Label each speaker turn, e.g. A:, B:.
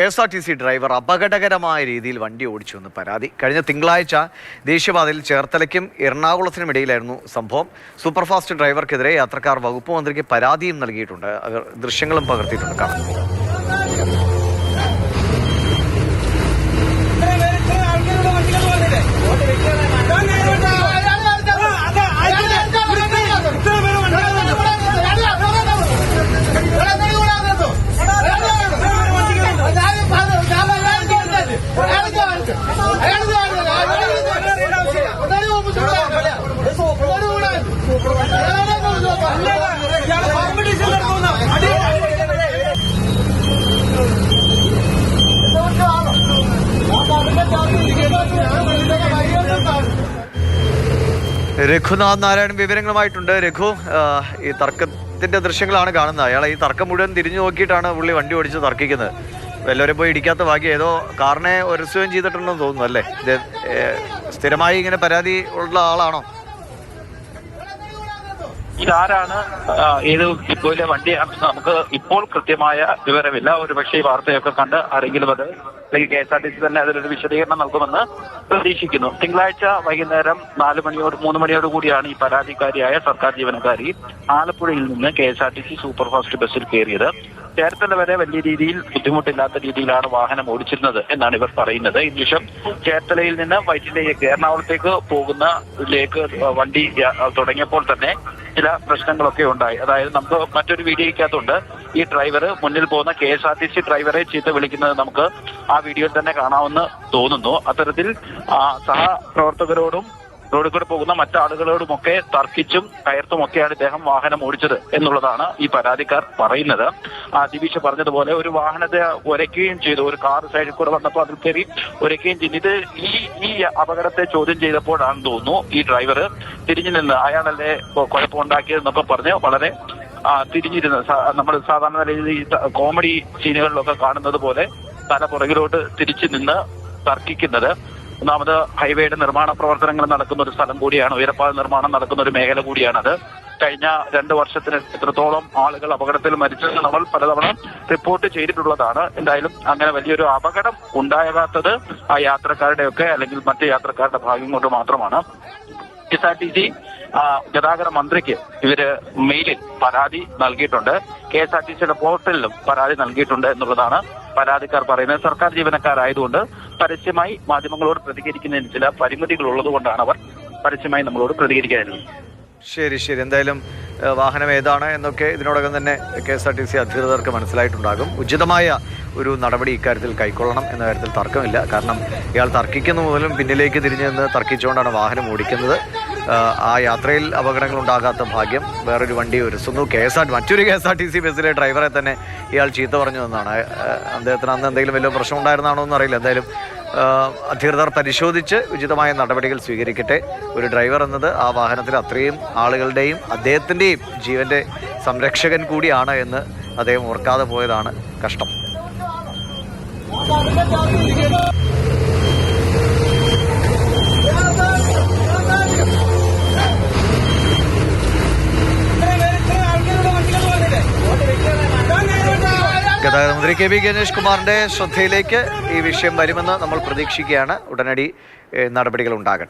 A: KSRTC driver അപകടകരമായ രീതിയിൽ വണ്ടി ഓടിച്ചുവെന്ന് പരാതി. കഴിഞ്ഞ തിങ്കളാഴ്ച ദേശീയപാതയിൽ ചേർത്തലയ്ക്കും എറണാകുളത്തിനും ഇടയിലായിരുന്നു സംഭവം. സൂപ്പർഫാസ്റ്റ് ഡ്രൈവർക്കെതിരെ യാത്രക്കാർ വകുപ്പ് മന്ത്രിക്ക് പരാതിയും നൽകിയിട്ടുണ്ട്. ദൃശ്യങ്ങളും പകർത്തിയിട്ടുണ്ട്. കാണാം. രഘുനാഥ് നാരായണൻ വിവരങ്ങളുമായിട്ടുണ്ട്. രഘു, ഈ തർക്കത്തിന്റെ ദൃശ്യങ്ങളാണ് കാണുന്നത്. അയാൾ ഈ തർക്കം മുഴുവൻ തിരിഞ്ഞു നോക്കിയിട്ടാണ് പുള്ളി വണ്ടി ഓടിച്ച് തർക്കിക്കുന്നത്. എല്ലാവരും പോയി ഇടിക്കാത്ത ഭാഗ്യം. ഏതോ കാറിനെ ഒരസുകയും ചെയ്തിട്ടുണ്ടെന്ന് തോന്നുന്നു അല്ലേ? ഇത് സ്ഥിരമായി ഇങ്ങനെ പരാതി ഉള്ള ആളാണോ?
B: ഇതാരാണ്, ഏത് ഡിപ്പോയിലെ വണ്ടിയാണ് നമുക്ക് ഇപ്പോൾ കൃത്യമായ വിവരമില്ല. ഒരു പക്ഷേ ഈ വാർത്തയൊക്കെ കണ്ട് ആരെങ്കിലും അത് അല്ലെങ്കിൽ KSRTC തന്നെ അതിലൊരു വിശദീകരണം നൽകുമെന്ന് പ്രതീക്ഷിക്കുന്നു. തിങ്കളാഴ്ച വൈകുന്നേരം 3 മണിയോട് കൂടിയാണ് ഈ പരാതിക്കാരിയായ സർക്കാർ ജീവനക്കാരി ആലപ്പുഴയിൽ നിന്ന് KSRTC സൂപ്പർഫാസ്റ്റ് ബസ്സിൽ കയറിയത്. ചേർത്തല വരെ വലിയ രീതിയിൽ ബുദ്ധിമുട്ടില്ലാത്ത രീതിയിലാണ് വാഹനം ഓടിച്ചിരുന്നത് എന്നാണ് ഇവർ പറയുന്നത്. ഈ നിമിഷം ചേർത്തലയിൽ നിന്ന് വൈറ്റിലേക്ക് എറണാകുളത്തേക്ക് പോകുന്നതിലേക്ക് വണ്ടി തുടങ്ങിയപ്പോൾ തന്നെ ചില പ്രശ്നങ്ങളൊക്കെ ഉണ്ടായി. അതായത് നമുക്ക് മറ്റൊരു വീഡിയോയ്ക്കകത്തുണ്ട് ഈ ഡ്രൈവർ മുന്നിൽ പോകുന്ന KSRTC ഡ്രൈവറെ ചീത്ത വിളിക്കുന്നത് നമുക്ക് ആ വീഡിയോയിൽ തന്നെ കാണാമെന്ന് തോന്നുന്നു. അത്തരത്തിൽ സഹപ്രവർത്തകരോടും റോഡിൽ കൂടെ പോകുന്ന മറ്റാളുകളോടുമൊക്കെ തർക്കിച്ചും കയർത്തുമൊക്കെയാണ് ഇദ്ദേഹം വാഹനം ഓടിച്ചത് എന്നുള്ളതാണ് ഈ പരാതിക്കാർ പറയുന്നത്. ദിവിഷ പറഞ്ഞതുപോലെ ഒരു വാഹനത്തെ ഉരയ്ക്കുകയും ചെയ്തു. ഒരു കാർ സൈഡിൽ കൂടെ വന്നപ്പോൾ അതിൽ കയറി ഉരയ്ക്കുകയും ചെയ്തു. ഇത് ഈ അപകടത്തെ ചോദ്യം ചെയ്തപ്പോഴാണെന്ന് തോന്നുന്നു ഈ ഡ്രൈവർ തിരിഞ്ഞു നിന്ന് അയാളല്ലേ കുഴപ്പമുണ്ടാക്കിയതെന്നൊക്കെ പറഞ്ഞ് വളരെ തിരിഞ്ഞിരുന്ന് നമ്മൾ സാധാരണ രീതിയിൽ കോമഡി സീനുകളിലൊക്കെ കാണുന്നത് പോലെ തല പുറകിലോട്ട് തിരിച്ചു നിന്ന് തർക്കിക്കുന്നത്. ഒന്നാമത് ഹൈവേയുടെ നിർമ്മാണ പ്രവർത്തനങ്ങൾ നടക്കുന്ന ഒരു സ്ഥലം കൂടിയാണ്, ഉയരപ്പാത നിർമ്മാണം നടക്കുന്ന ഒരു മേഖല കൂടിയാണത്. കഴിഞ്ഞ 2 വർഷത്തിന് എത്രത്തോളം ആളുകൾ അപകടത്തിൽ മരിച്ചത് നമ്മൾ പലതവണ റിപ്പോർട്ട് ചെയ്തിട്ടുള്ളതാണ്. എന്തായാലും അങ്ങനെ വലിയൊരു അപകടം ഉണ്ടാകാത്തത് ആ യാത്രക്കാരുടെയൊക്കെ അല്ലെങ്കിൽ മറ്റ് യാത്രക്കാരുടെ ഭാഗ്യം കൊണ്ട് മാത്രമാണ്. KSRTC ഗതാഗത മന്ത്രിക്ക് ഇവര് മെയിലിൽ പരാതി നൽകിയിട്ടുണ്ട്. KSRTCയുടെ പോർട്ടലിലും പരാതി നൽകിയിട്ടുണ്ട് എന്നുള്ളതാണ് പരാതിക്കാർ പറയുന്നത്. സർക്കാർ ജീവനക്കാരായതുകൊണ്ട് പരസ്യമായി മാധ്യമങ്ങളോട് പ്രതികരിക്കുന്നതിന് ചില പരിമിതികൾ ഉള്ളത് കൊണ്ടാണ് അവർ പരസ്യമായി നമ്മളോട് പ്രതികരിക്കാതിരുന്നത്.
A: ശരി. എന്തായാലും വാഹനം ഏതാണ് എന്നൊക്കെ ഇതിനോടകം തന്നെ KSRTC അധികൃതർക്ക് മനസ്സിലായിട്ടുണ്ടാകും. ഉചിതമായ ഒരു നടപടി ഇക്കാര്യത്തിൽ കൈക്കൊള്ളണം എന്ന കാര്യത്തിൽ തർക്കമില്ല. കാരണം ഇയാൾ തർക്കിക്കുന്ന മുതലും പിന്നിലേക്ക് തിരിഞ്ഞു നിന്ന് തർക്കിച്ചുകൊണ്ടാണ് വാഹനം ഓടിക്കുന്നത്. ആ യാത്രയിൽ അപകടങ്ങൾ ഉണ്ടാകാത്ത ഭാഗ്യം വേറൊരു വണ്ടി ഒരുസുന്നു. മറ്റൊരു KSRTC ബസ്സിലെ ഡ്രൈവറെ തന്നെ ഇയാൾ ചീത്ത പറഞ്ഞു എന്നാണ്. അദ്ദേഹത്തിന് അന്ന് എന്തെങ്കിലും വലിയ പ്രശ്നം ഉണ്ടായിരുന്നാണോ എന്നറിയില്ല. എന്തായാലും അധികൃതർ പരിശോധിച്ച് ഉചിതമായ നടപടികൾ സ്വീകരിക്കട്ടെ. ഒരു ഡ്രൈവർ എന്നത് ആ വാഹനത്തിൽ അത്രയും ആളുകളുടെയും അദ്ദേഹത്തിൻ്റെയും ജീവൻ്റെ സംരക്ഷകൻ കൂടിയാണ് എന്ന് അദ്ദേഹം ഓർക്കാതെ പോയതാണ് കഷ്ടം. ഗതാഗത മന്ത്രി KV ഗണേഷ് കുമാറിന്റെ ശ്രദ്ധയിലേക്ക് ഈ വിഷയം വരുമെന്ന് നമ്മൾ പ്രതീക്ഷിക്കുകയാണ്. ഉടനടി നടപടികൾ ഉണ്ടാകട്ടെ.